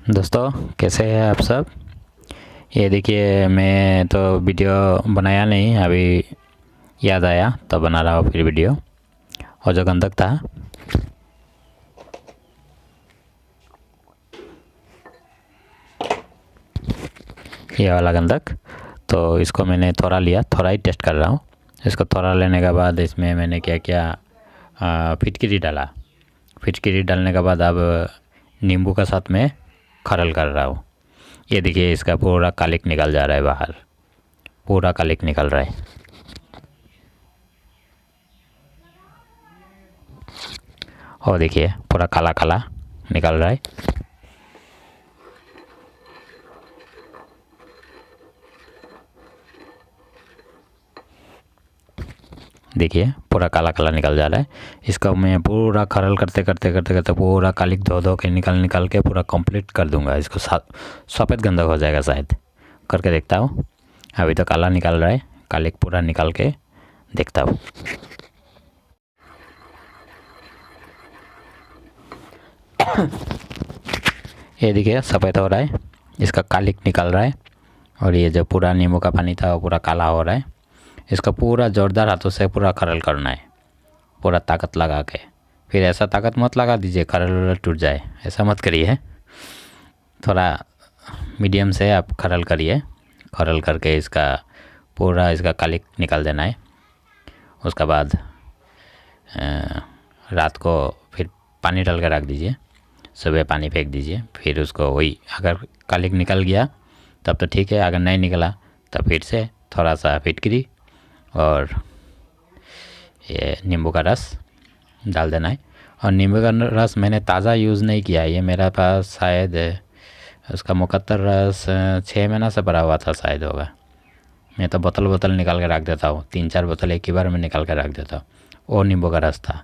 दोस्तों कैसे हैं आप सब। ये देखिए, मैं तो वीडियो बनाया नहीं, अभी याद आया तो बना रहा हूँ फिर वीडियो। और जो गंधक था, ये वाला गंधक, तो इसको मैंने थोड़ा लिया, थोड़ा ही टेस्ट कर रहा हूँ। इसको थोड़ा लेने के बाद इसमें मैंने क्या किया, फिटकिरी डाला। फिटकिरी डालने के बाद अब नींबू का साथ में खरल कर रहा हूँ। ये देखिए, इसका पूरा कालिक निकल जा रहा है बाहर, पूरा कालिक निकल रहा है। और देखिए पूरा काला काला निकल रहा है। देखिए पूरा काला काला निकल जा रहा है। इसका मैं पूरा खरल करते करते करते करते पूरा कालिक धो धो के निकल के पूरा कंप्लीट कर दूंगा। इसको सफ़ेद गंधक हो जाएगा शायद, करके देखता हूँ। अभी तो काला निकल रहा है, कालिक पूरा निकल के देखता हूँ। ये देखिए सफ़ेद हो रहा है, इसका कालिक निकल रहा है। और ये जो पूरा नींबू का पानी था वो पूरा काला हो रहा है। इसका पूरा ज़ोरदार हाथों से पूरा खरल करना है, पूरा ताकत लगा के। फिर ऐसा ताकत मत लगा दीजिए खरल टूट जाए, ऐसा मत करिए। थोड़ा मीडियम से आप खरल करिए। खरल करके इसका पूरा इसका कालिक निकाल देना है। उसके बाद रात को फिर पानी डाल के रख दीजिए, सुबह पानी फेंक दीजिए। फिर उसको वही, अगर कालिक निकल गया तब तो ठीक है, अगर नहीं निकला तो फिर से थोड़ा सा फिटकरी और ये नींबू का रस डाल देना है। और नींबू का रस मैंने ताज़ा यूज़ नहीं किया है, ये मेरा पास शायद उसका मुकद्दर रस 6 महीना से भरा हुआ था शायद होगा। मैं तो बोतल निकाल के रख देता हूँ, 3-4 बोतल एक ही बार में निकाल के रख देता हूँ। वो नींबू का रस था।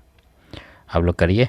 आप लोग करिए।